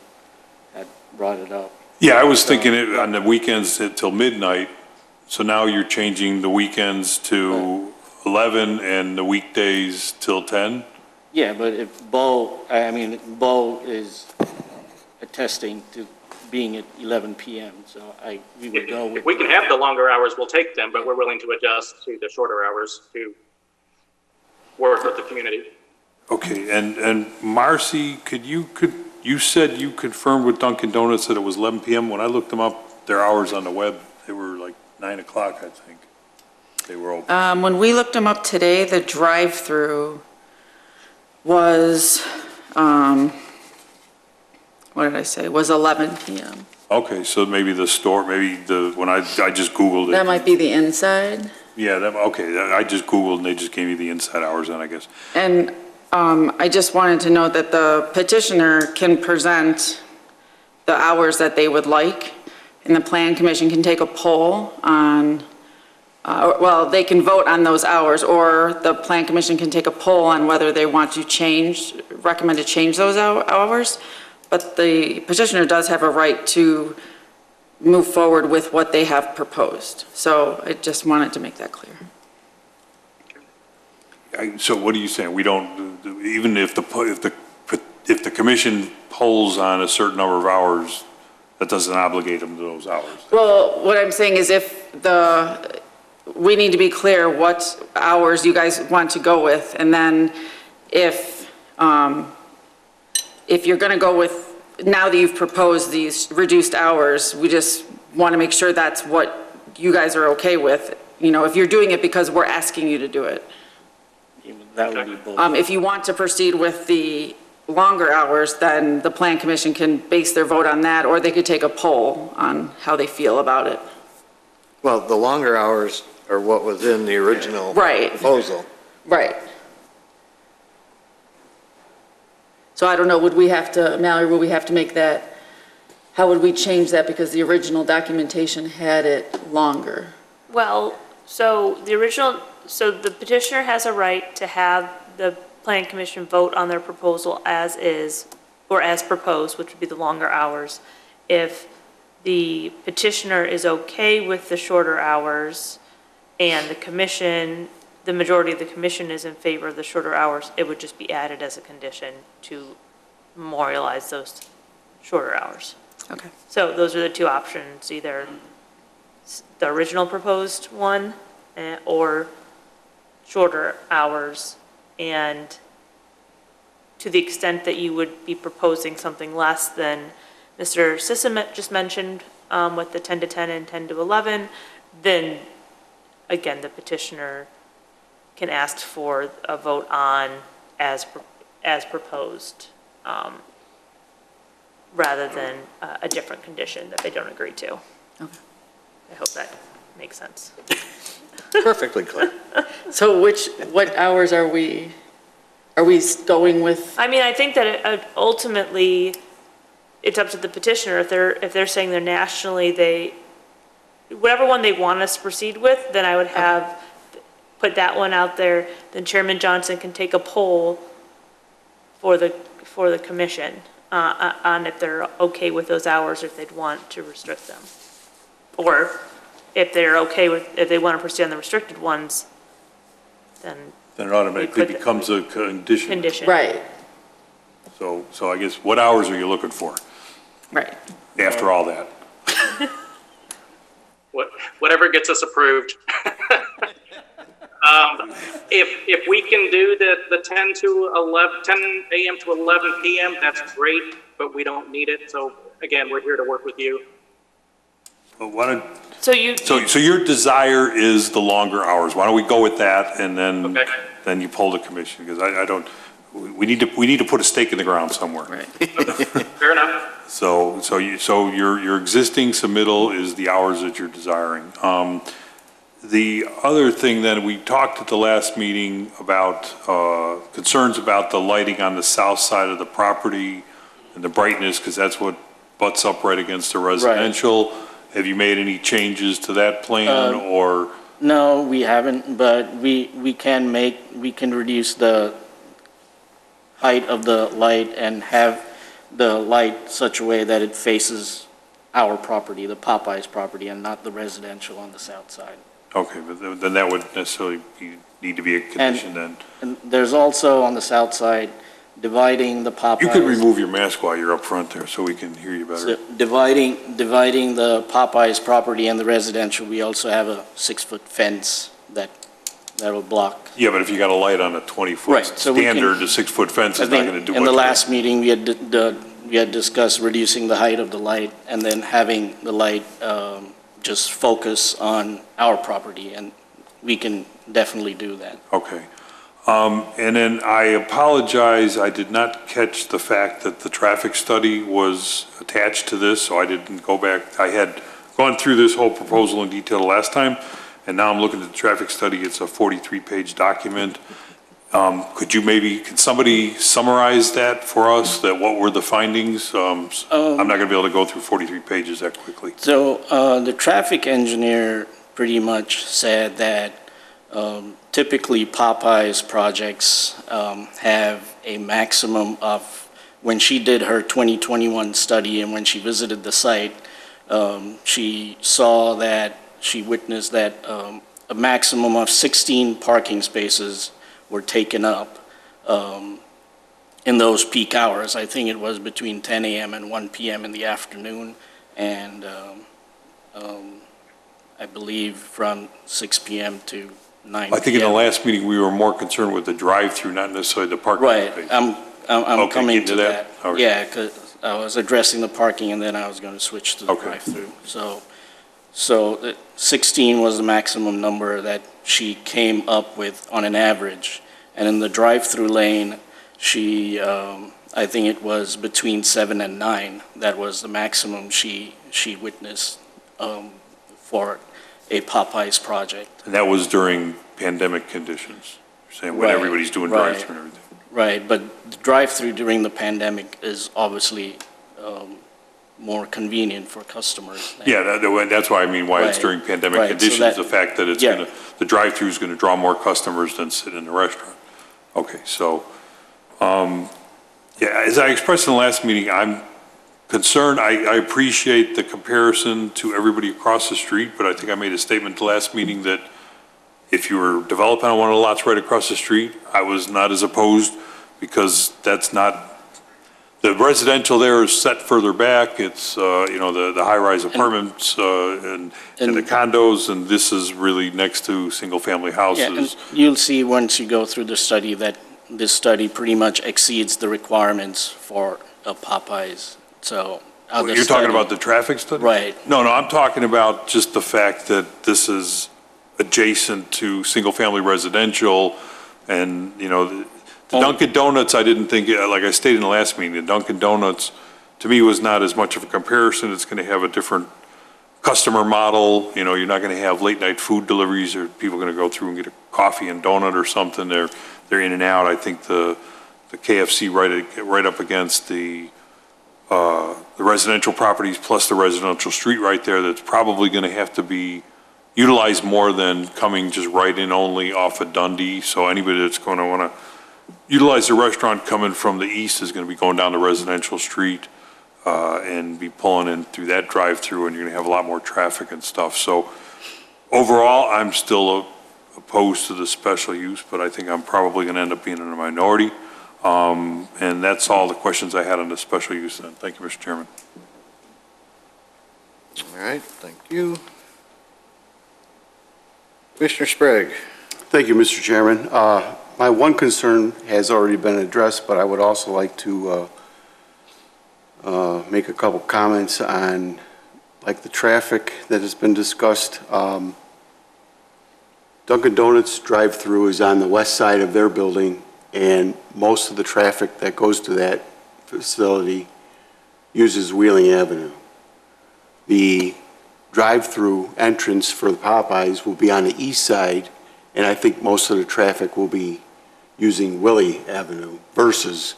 had brought it up. Yeah, I was thinking it on the weekends till midnight. So now you're changing the weekends to 11 and the weekdays till 10? Yeah, but if Bo is attesting to being at 11 p.m., so we would go with. If we can have the longer hours, we'll take them, but we're willing to adjust to the shorter hours to work with the community. Okay, and Marcy, you said you confirmed with Dunkin' Donuts that it was 11 p.m. When I looked them up, their hours on the web, they were like 9 o'clock, I think. They were open. When we looked them up today, the drive-through was, what did I say, was 11 p.m. Okay, so maybe the store, when I just Googled it. That might be the inside. Yeah, okay, I just Googled and they just gave me the inside hours then, I guess. And I just wanted to note that the petitioner can present the hours that they would like, and the Plan Commission can take a poll on, they can vote on those hours, or the Plan Commission can take a poll on whether they want to recommend to change those hours. But the petitioner does have a right to move forward with what they have proposed. So I just wanted to make that clear. So what are you saying? We don't, even if the commission polls on a certain number of hours, that doesn't obligate them to those hours? Well, what I'm saying is we need to be clear what hours you guys want to go with, and then if you're going to go with now that you've proposed these reduced hours, we just want to make sure that's what you guys are okay with. You know, if you're doing it because we're asking you to do it. That would be both. If you want to proceed with the longer hours, then the Plan Commission can base their vote on that, or they could take a poll on how they feel about it. Well, the longer hours are what was in the original Right. proposal. Right. So I don't know, would we have to, Mallory, would we have to make that, how would we change that? Because the original documentation had it longer. Well, so the petitioner has a right to have the Plan Commission vote on their proposal as is, or as proposed, which would be the longer hours. If the petitioner is okay with the shorter hours and the commission, the majority of the commission is in favor of the shorter hours, it would just be added as a condition to memorialize those shorter hours. Okay. So those are the two options, either the original proposed one or shorter hours. And to the extent that you would be proposing something less than Mr. Sisson just mentioned with the 10 to 10 and 10 to 11, then again, the petitioner can ask for a vote on as proposed, rather than a different condition that they don't agree to. Okay. I hope that makes sense. Perfectly clear. So what hours are we going with? I mean, I think that ultimately, it's up to the petitioner. If they're saying they're nationally, whatever one they want us to proceed with, then I would have, put that one out there. Then Chairman Johnson can take a poll for the commission on if they're okay with those hours, or if they'd want to restrict them. Or if they're okay with, if they want to proceed on the restricted ones, then Then it automatically We put the- becomes a condition. condition. Right, So I guess, what hours are you looking for right. after all that? Whatever gets us approved. If we can do the 10 to 11, 10 a.m. to 11 p.m., that's great, but we don't need it. So again, we're here to work with you. Well, why don't, So you, so your desire is the longer hours. Why don't we go with that, and then, Okay. then you pull the commission, because I don't, we need to put a stake in the ground somewhere. Right. Fair enough. So your existing submittal is the hours that you're desiring. The other thing then, we talked at the last meeting about concerns about the lighting on the south side of the property and the brightness, because that's what butts up right against the residential. Have you made any changes to that plan, or? No, we haven't, but we can reduce the height of the light and have the light such a way that it faces our property, the Popeyes property, and not the residential on the south side. Okay, but then that would necessarily need to be a condition then. And there's also on the south side, dividing the Popeyes. You could remove your mask while you're up front there, so we can hear you better. So dividing the Popeyes property and the residential, we also have a 6-foot fence that'll block. Yeah, but if you got a light on a 20-foot Right, so we can- standard, a 6-foot fence is not going to do much. In the good. last meeting, we had discussed reducing the height of the light and then having the light just focus on our property, and we can definitely do that. Okay. And then I apologize, I did not catch the fact that the traffic study was attached to this, so I didn't go back. I had gone through this whole proposal in detail last time, and now I'm looking at the traffic study. It's a 43-page document. Could somebody summarize that for us, that what were the findings? I'm not going to be able to go through 43 pages that quickly. So the traffic engineer pretty much said that typically Popeyes projects have a maximum of, when she did her 2021 study and when she visited the site, she witnessed that a maximum of 16 parking spaces were taken up in those peak hours. I think it was between 10 a.m. and 1 p.m. in the afternoon, and I believe from 6 p.m. to 9 p.m. I think in the last meeting, we were more concerned with the drive-through, not necessarily the parking Right, space. I'm Okay, coming get to that. Okay. Yeah, because I was addressing the parking, and then I was going to switch to the Okay. drive-through. So 16 was the maximum number that she came up with on an average. And in the drive-through lane, she, I think it was between 7 and 9. That was the maximum she witnessed for a Popeyes project. And that was during pandemic conditions, you're saying, when Right, everybody's doing right. drive-through and everything. Right, but the drive-through during the pandemic is obviously more convenient for customers. Yeah, that's why I mean, why it's Right, during pandemic right, so conditions, that- the fact that it's yeah. gonna, the drive-through is gonna draw more customers than sit in the restaurant. Okay, so, yeah, as I expressed in the last meeting, I'm concerned, I appreciate the comparison to everybody across the street, but I think I made a statement the last meeting that if you were developing on one of the lots right across the street, I was not as opposed, because that's not, the residential there is set further back, it's, the high-rise apartments, and the condos, and this is really next to single-family Yeah, houses. and you'll see once you go through the study that this study pretty much exceeds the requirements for a Popeyes, so. You're talking about the traffic study? Right. No, I'm talking about just the fact that this is adjacent to single-family residential, and, the Dunkin' Donuts, I didn't think, like I stated in the last meeting, the Dunkin' Donuts, to me, was not as much of a comparison. It's going to have a different customer model. You're not going to have late-night food deliveries, or people going to go through and get a coffee and donut or something. They're in and out. I think the KFC right up against the residential properties plus the residential street right there, that's probably going to have to be utilized more than coming just right in only off of Dundee. So anybody that's going to want to utilize the restaurant coming from the east is going to be going down the residential street and be pulling in through that drive-through, and you're going to have a lot more traffic and stuff. So overall, I'm still opposed to the special use, but I think I'm probably going to end up being in a minority. And that's all the questions I had on the special use then. Thank you, Mr. Chairman. All right, thank you. Commissioner Sprague. Thank you, Mr. Chairman. My one concern has already been addressed, but I would also like to make a couple comments on, like, the traffic that has been discussed. Dunkin' Donuts drive-through is on the west side of their building, and most of the traffic that goes to that facility uses Wheeling Avenue. The drive-through entrance for the Popeyes will be on the east side, and I think most of the traffic will be using Willie Avenue versus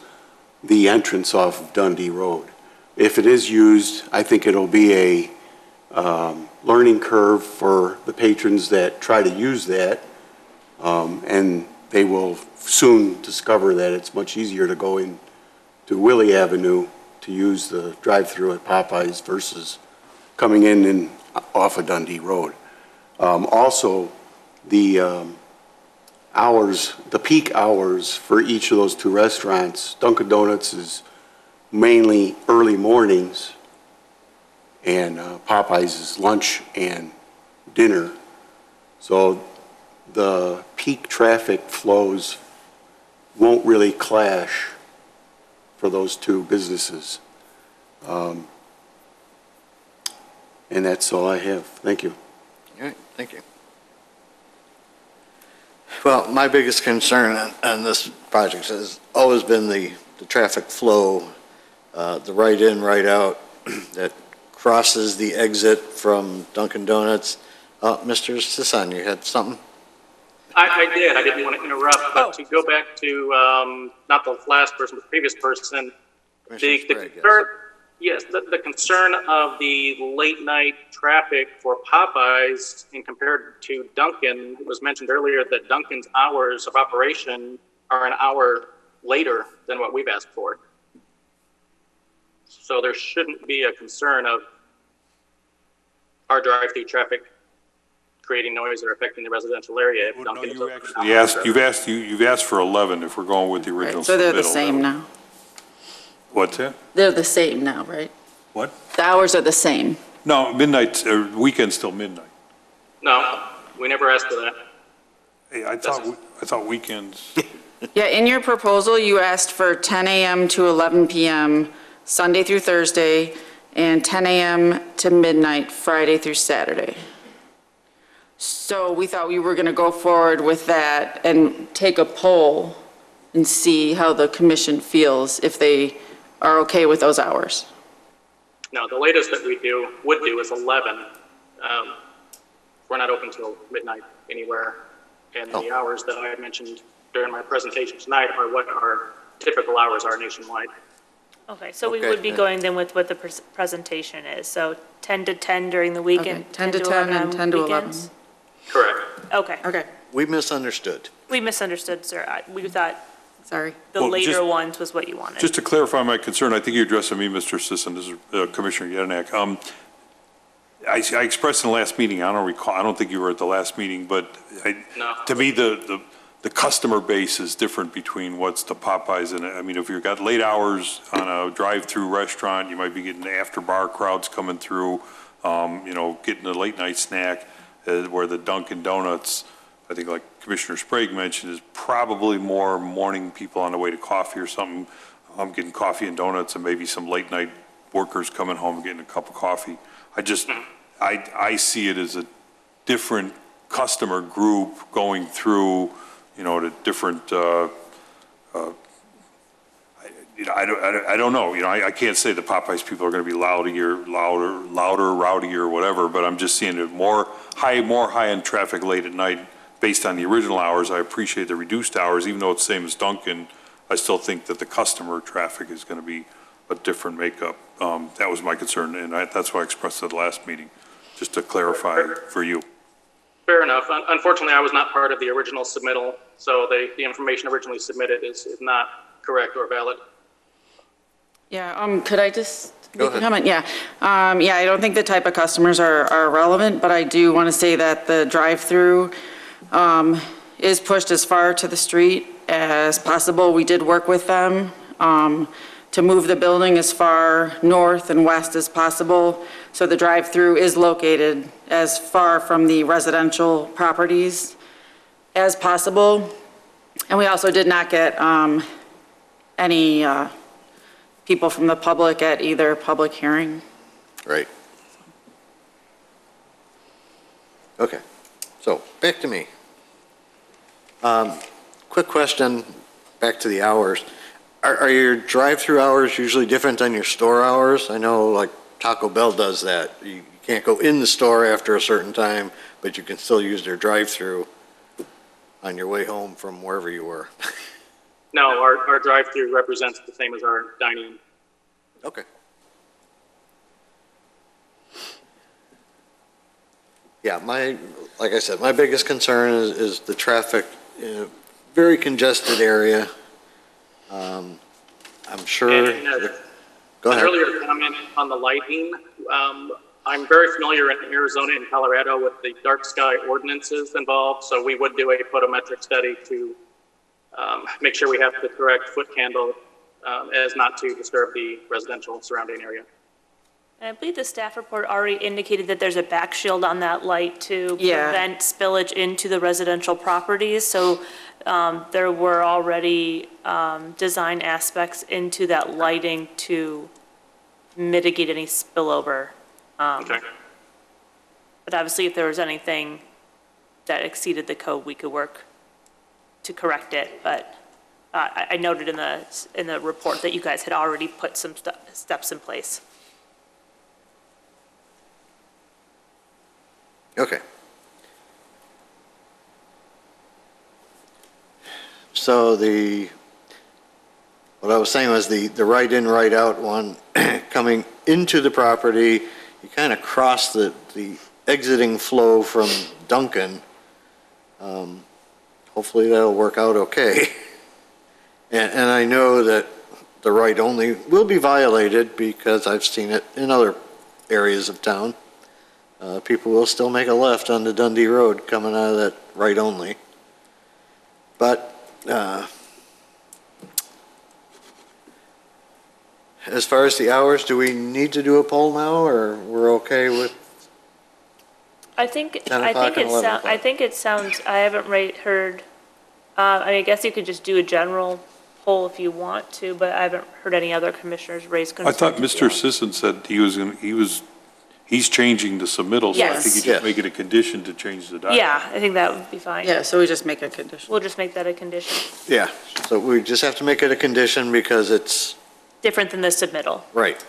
the entrance off of Dundee Road. If it is used, I think it'll be a learning curve for the patrons that try to use that, and they will soon discover that it's much easier to go in to Willie Avenue to use the drive-through at Popeyes versus coming in off of Dundee Road. Also, the hours, the peak hours for each of those two restaurants, Dunkin' Donuts is mainly early mornings, and Popeyes is lunch and dinner. So the peak traffic flows won't really clash for those two businesses. And that's all I have. Thank you. All right, thank you. Well, my biggest concern on this project has always been the traffic flow, the right in, right out that crosses the exit from Dunkin' Donuts. Mr. Sisson, you had something? I did. I didn't want to interrupt, but to go back to, not the last person, but the previous person, Commissioner Sprague, yes. Yes, the concern of the late night traffic for Popeyes and compared to Dunkin', it was mentioned earlier that Dunkin's hours of operation are an hour later than what we've asked for. So there shouldn't be a concern of our drive-through traffic creating noise or affecting the residential area. If No, Dunkin' is you open actually hours. you've asked for 11 if we're going with the original. Right, so they're the middle. same now. What's that? They're the same now, right? What? The hours are the same. No, midnight, weekend's still midnight. No, we never asked for that. Hey, I thought weekends. Yeah, in your proposal, you asked for 10 a.m. to 11 p.m. Sunday through Thursday, and 10 a.m. to midnight, Friday through Saturday. So we thought we were going to go forward with that and take a poll and see how the commission feels, if they are okay with those hours. No, the latest that would do is 11. We're not open till midnight anywhere. And the hours that I mentioned during my presentation tonight are what our typical hours are nationwide. Okay, so we would be going then with what the presentation is, so 10 to 10 during the weekend? Okay, 10 to 10 and 10 to 11. weekends? Correct. Okay. Okay, We misunderstood. We misunderstood, sir. We thought sorry. the Well, later just- ones was what you wanted. Just to clarify my concern, I think you're addressing me, Mr. Sisson, this is Commissioner Yadanek. I expressed in the last meeting, I don't recall, I don't think you were at the last meeting, but No. to me, the customer base is different between what's the Popeyes and, I mean, if you've got late hours on a drive-through restaurant, you might be getting after-bar crowds coming through, getting a late-night snack, where the Dunkin' Donuts, I think like Commissioner Sprague mentioned, is probably more morning people on the way to coffee or something. I'm getting coffee and donuts and maybe some late-night workers coming home and getting a cup of coffee. I see it as a different customer group going through, to different, I don't know, I can't say the Popeyes people are going to be louder, rowdier, or whatever, but I'm just seeing it more high-end traffic late at night based on the original hours. I appreciate the reduced hours, even though it's the same as Dunkin', I still think that the customer traffic is going to be a different makeup. That was my concern, and that's why I expressed it at the last meeting, just to clarify for you. Fair enough. Unfortunately, I was not part of the original submittal, so the information originally submitted is not correct or valid. Yeah, could I just Go make a ahead. comment? Yeah. I don't think the type of customers are relevant, but I do want to say that the drive-through is pushed as far to the street as possible. We did work with them to move the building as far north and west as possible. So the drive-through is located as far from the residential properties as possible. And we also did not get any people from the public at either public hearing. Right. Okay, so back to me. Quick question, back to the hours. Are your drive-through hours usually different than your store hours? I know like Taco Bell does that. You can't go in the store after a certain time, but you can still use their drive-through on your way home from wherever you were. No, our drive-through represents the same as our dining. Okay. Yeah, like I said, my biggest concern is the traffic in a very congested area. I'm sure. And, Go an ahead. earlier comment on the lighting, I'm very familiar in Arizona and Colorado with the dark sky ordinances involved, so we would do a photometric study to make sure we have the correct foot candle as not to disturb the residential surrounding area. And I believe the staff report already indicated that there's a back shield on that light to Yeah. prevent spillage into the residential properties. So there were already design aspects into that lighting to mitigate any spillover. Okay. But obviously, if there was anything that exceeded the code, we could work to correct it. But I noted in the report that you guys had already put some steps in place. Okay. So what I was saying was the right in, right out one, coming into the property, you kind of cross the exiting flow from Duncan. Hopefully that'll work out okay. And I know that the right only will be violated because I've seen it in other areas of town. People will still make a left on the Dundee Road coming out of that right only. But as far as the hours, do we need to do a poll now, or we're okay with? I think 10 o'clock and 11 o'clock. it sounds, I haven't heard, I guess you could just do a general whole if you want to, but I haven't heard any other commissioners raise I concerns. thought Mr. Sisson said he's changing the submittal, so I think you Yes. just make it a condition to change the document. Yeah, I think that would be fine. Yeah, so we just make a condition. We'll just make that a condition, Yeah, so we just have to make it a condition because it's, different than the submittal. right.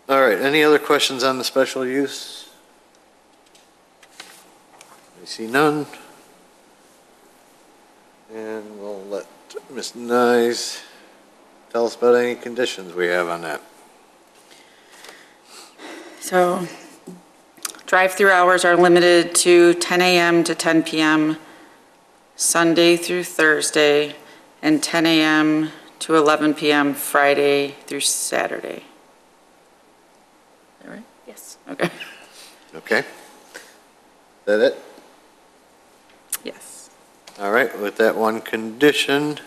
All right, any other questions on the special use? I see none. And we'll let Ms. Nyes tell us about any conditions we have on that. So drive-through hours are limited to 10 a.m. to 10 p.m. Sunday through Thursday, and 10 a.m. to 11 p.m. Friday through Saturday. Is that right? Yes. Okay. Okay? Is that it? Yes. All right, with that one condition,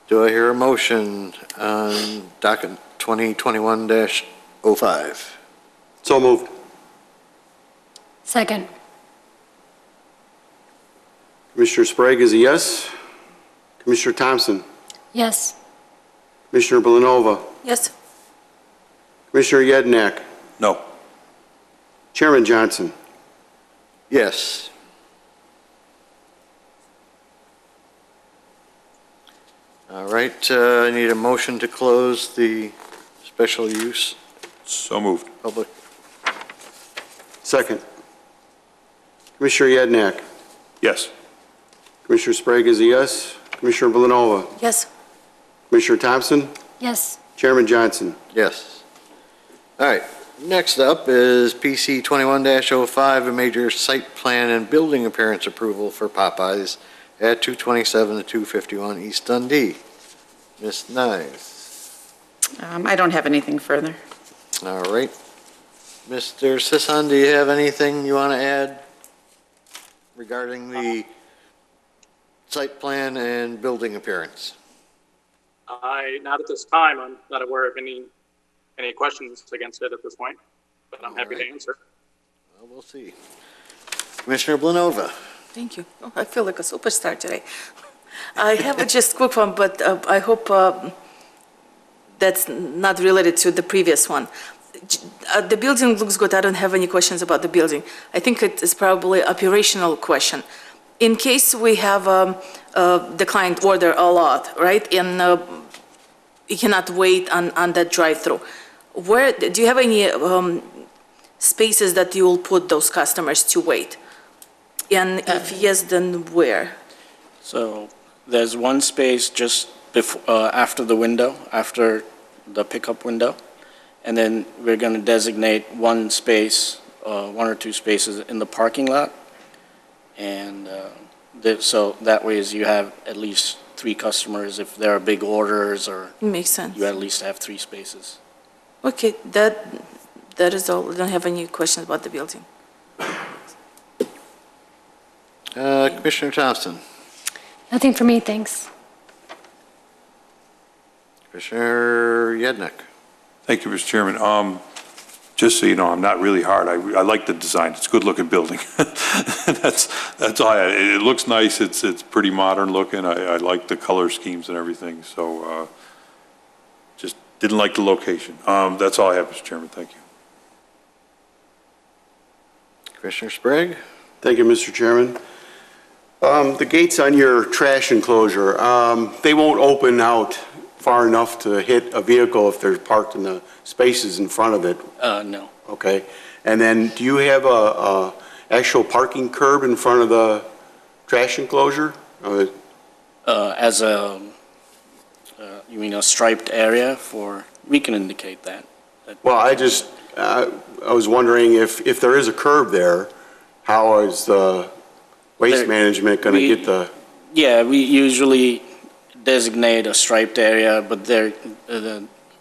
do I hear a motion on docket 2021-05? So moved. Second. Commissioner Sprague is a yes. Commissioner Thompson. Yes. Commissioner Belanova. Yes. Commissioner Yednak. No. Chairman Johnson. Yes. All right, I need a motion to close the special use So moved. public. Second. Commissioner Yednak. Yes. Commissioner Sprague is a yes. Commissioner Belanova. Yes. Commissioner Thompson. Yes. Chairman Johnson. Yes. All right, next up is PC 21-05, a major site plan and building appearance approval for Popeyes at 227 to 251 East Dundee. Ms. Nyes. I don't have anything further. All right. Mr. Sisson, do you have anything you want to add regarding the site plan and building appearance? Not at this time. I'm not aware of any questions against it at this point, but I'm happy to answer. Well, we'll see. Commissioner Blanova. Thank you. Oh, I feel like a superstar today. I have a just quick one, but I hope that's not related to the previous one. The building looks good. I don't have any questions about the building. I think it is probably an operational question. In case we have the client order a lot, right, and you cannot wait on that drive-through, where do you have any spaces that you will put those customers to wait? And if yes, then where? So there's one space just before, after the window, after the pickup window. And then we're going to designate one space, one or two spaces in the parking lot. And so that way is you have at least 3 customers. If there are big orders, or Makes sense. you at least have 3 spaces. Okay, that is all. I don't have any questions about the building. Commissioner Thompson. Nothing for me, thanks. Commissioner Yednak. Thank you, Mr. Chairman. Just so you know, I'm not really hard. I like the design. It's a good-looking building. That's all. It looks nice. It's pretty modern looking. I like the color schemes and everything. So just didn't like the location. That's all I have, Mr. Chairman. Thank you. Commissioner Sprague. Thank you, Mr. Chairman. The gates on your trash enclosure, they won't open out far enough to hit a vehicle if they're parked in the spaces in front of it. No. Okay. And then do you have a actual parking curb in front of the trash enclosure? As a, you mean a striped area for, we can indicate that. Well, I was wondering if there is a curb there, how is the waste management going to get the? Yeah, we usually designate a striped area, but there,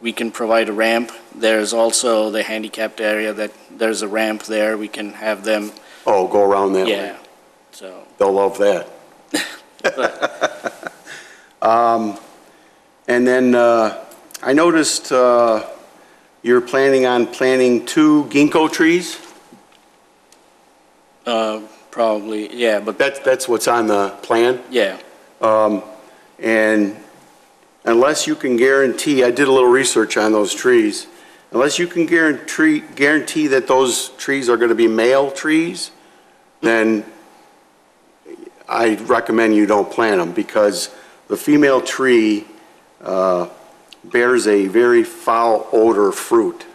we can provide a ramp. There's also the handicapped area that there's a ramp there. We can have them. Oh, go around that way. Yeah, so. They'll love that. And then I noticed you're planning on planting 2 ginkgo trees? Probably, yeah, but That's what's on the plan? yeah. And unless you can guarantee, I did a little research on those trees, unless you can guarantee that those trees are going to be male trees, then I recommend you don't plant them, because the female tree bears a very foul odor fruit.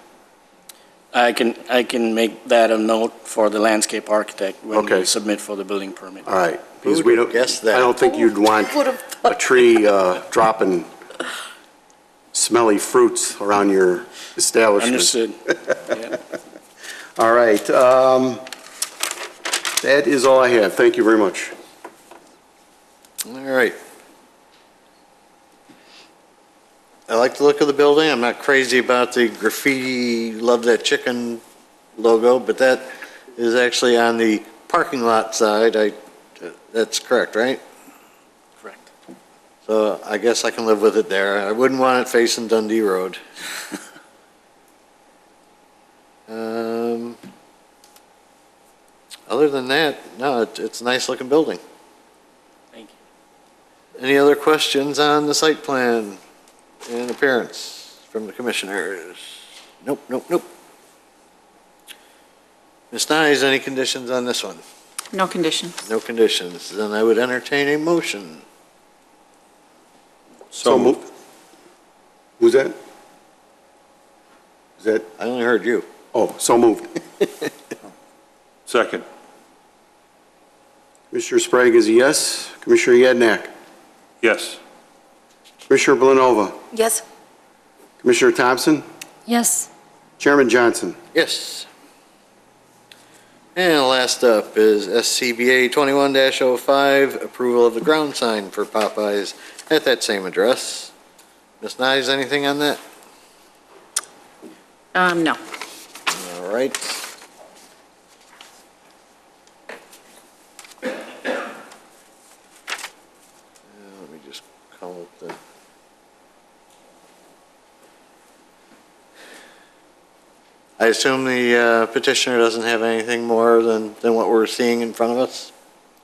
I can make that a note for the landscape architect when Okay. we submit for the building permit. All right. Because Who'd we have don't, guessed that? I don't think you'd want a tree dropping smelly fruits around your establishment. Understood. Yeah. All right. That is all I have. Thank you very much. All right. I like the look of the building. I'm not crazy about the graffiti, love that chicken logo, but that is actually on the parking lot side. That's correct, right? Correct. So I guess I can live with it there. I wouldn't want it facing Dundee Road. Other than that, no, it's a nice looking building. Thank you. Any other questions on the site plan and appearance from the commissioners? Nope, nope, nope. Ms. Nyes, any conditions on this one? No conditions. No conditions. Then I would entertain a motion. So moved. Who's that? Is that, I only heard you. oh, so moved. Second. Commissioner Sprague is a yes. Commissioner Yednak. Yes. Commissioner Blanova. Yes. Commissioner Thompson. Yes. Chairman Johnson. Yes. And last up is SCBA 21-05, approval of the ground sign for Popeyes at that same address. Ms. Nyes, anything on that? No. All right. Let me just call it the... I assume the petitioner doesn't have anything more than what we're seeing in front of us?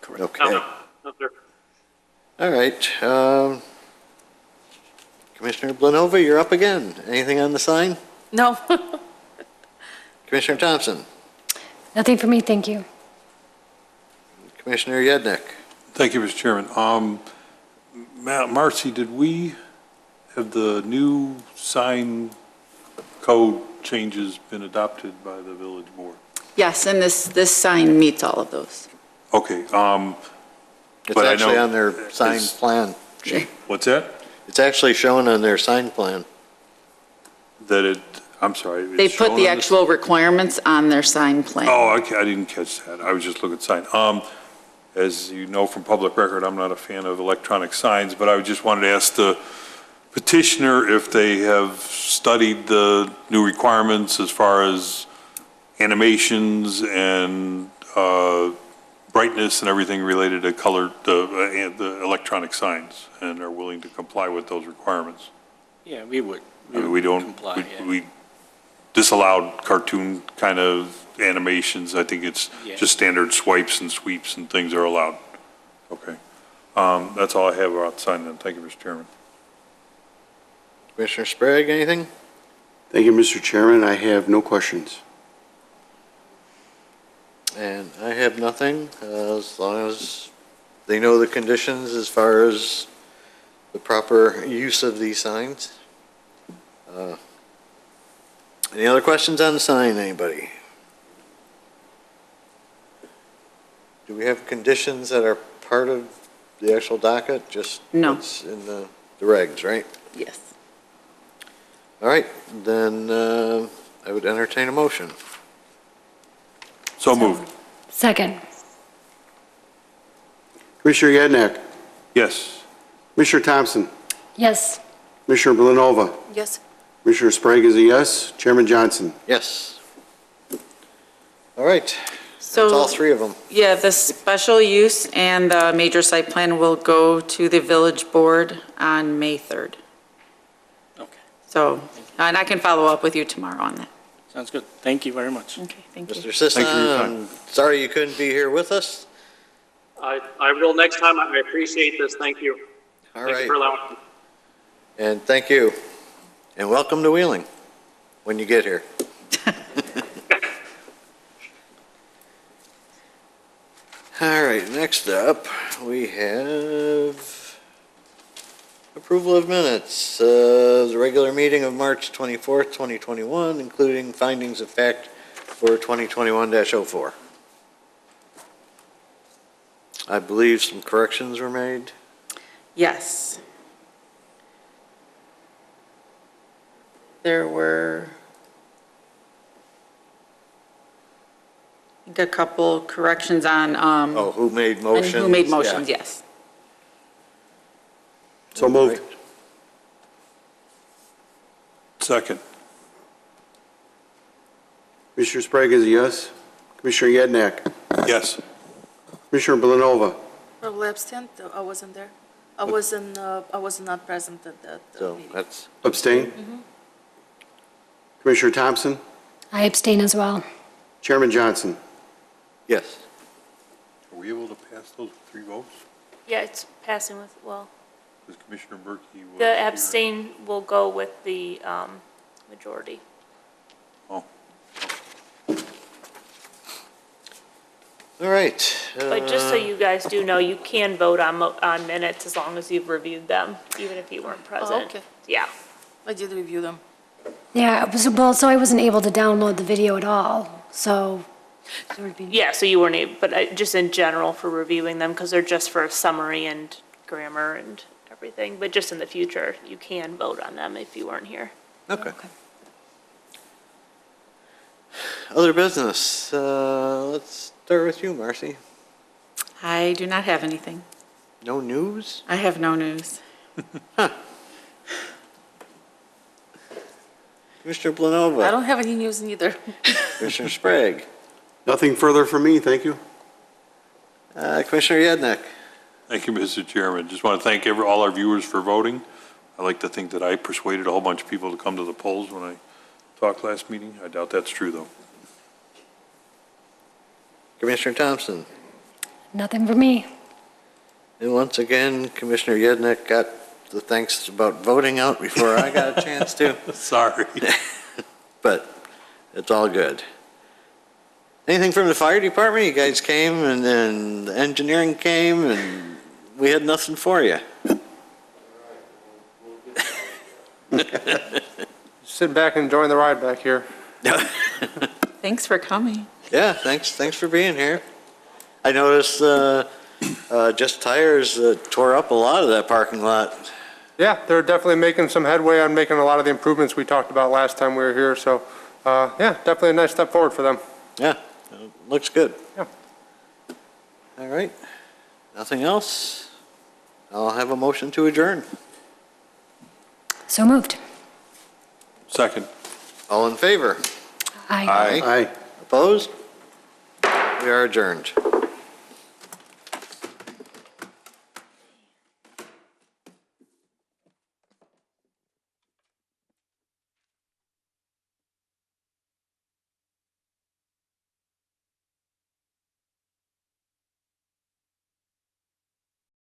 Correct. Okay. No, sir. All right. Commissioner Blanova, you're up again. Anything on the sign? No. Commissioner Thompson? Nothing for me, thank you. Commissioner Yednak? Thank you, Mr. Chairman. Marcy, did we have the new sign code changes been adopted by the village board? Yes, and this sign meets all of those. Okay, It's But I actually know on their sign it's- plan sheet. what's that? It's actually shown on their sign plan. I'm sorry. They it's put shown the on this- actual requirements on their sign plan. Oh, okay, I didn't catch that. I was just looking at sign. As you know from public record, I'm not a fan of electronic signs, but I just wanted to ask the petitioner if they have studied the new requirements as far as animations and brightness and everything related to the electronic signs, and are willing to comply with those requirements. Yeah, we would. I mean, we don't, comply, yeah. we disallowed cartoon kind of animations. I think it's Yeah. just standard swipes and sweeps and things are allowed. Okay. That's all I have about sign then. Thank you, Mr. Chairman. Commissioner Sprague, anything? Thank you, Mr. Chairman. I have no questions. And I have nothing, as long as they know the conditions as far as the proper use of these signs. Any other questions on the sign, anybody? Do we have conditions that are part of the actual docket? Just No. what's in the regs, right? Yes. All right, then I would entertain a motion. So moved. Second. Commissioner Yednak. Yes. Commissioner Thompson. Yes. Commissioner Blanova. Yes. Commissioner Sprague is a yes. Chairman Johnson. Yes. All right, So. that's all three of them. Yeah, the special use and the major site plan will go to the village board on May 3rd. Okay. So, and I can follow up with you tomorrow on that. Sounds good. Thank you very much. Okay, thank you. Mr. Sisson, Thank you for your time. I'm sorry you couldn't be here with us. I will next time. I appreciate this. Thank you. All Thank you right, for allowing me. and thank you. And welcome to Wheeling when you get here. All right, next up, we have approval of minutes. The regular meeting of March 24th, 2021, including findings of fact for 2021-04. I believe some corrections were made. Yes. There were, I think, a couple corrections on, Oh, who made and motions? who made Yeah. motions, yes. So moved. Second. Commissioner Sprague is a yes. Commissioner Yednak. Yes. Commissioner Belanova. Probably abstain, I wasn't there. I was not present at that So meeting. that's, Abstain? Commissioner Thompson. I abstain as well. Chairman Johnson. yes. Are we able to pass those with 3 votes? Yeah, it's passing with, well, Because Commissioner Berkey was the here. abstain will go with the majority. Oh, All right. But just so you guys do know, you can vote on minutes as long as you've reviewed them, even if you weren't present. okay. Yeah. I did review them. Yeah, it was, well, so I wasn't able to download the video at all, so. it would be- Yeah, so you weren't able, but just in general for reviewing them, because they're just for summary and grammar and everything. But just in the future, you can vote on them if you weren't here. Okay. Other business, let's start with you, Marcy. I do not have anything. No news? I have no news. Commissioner I Blanova, don't have any news either. Commissioner Sprague, Nothing further from me, thank you. Commissioner Yednak. thank you, Mr. Chairman. Just want to thank all our viewers for voting. I like to think that I persuaded a whole bunch of people to come to the polls when I talked last meeting. I doubt that's true, though. Commissioner Thompson. Nothing for me. And once again, Commissioner Yednak got the thanks about voting out before I got a chance to, Sorry. but it's all good. Anything from the fire department? You guys came and then the engineering came and we had nothing for you. Sitting back and enjoying the ride back here. Thanks for coming. Yeah, thanks for being here. I noticed Just Tires tore up a lot of that parking lot. Yeah, they're definitely making some headway on making a lot of the improvements we talked about last time we were here, so, yeah, definitely a nice step forward for them. Yeah, looks good. Yeah. All right, nothing else? I'll have a motion to adjourn. So moved. Second. All in favor? Aye. Opposed? We are adjourned.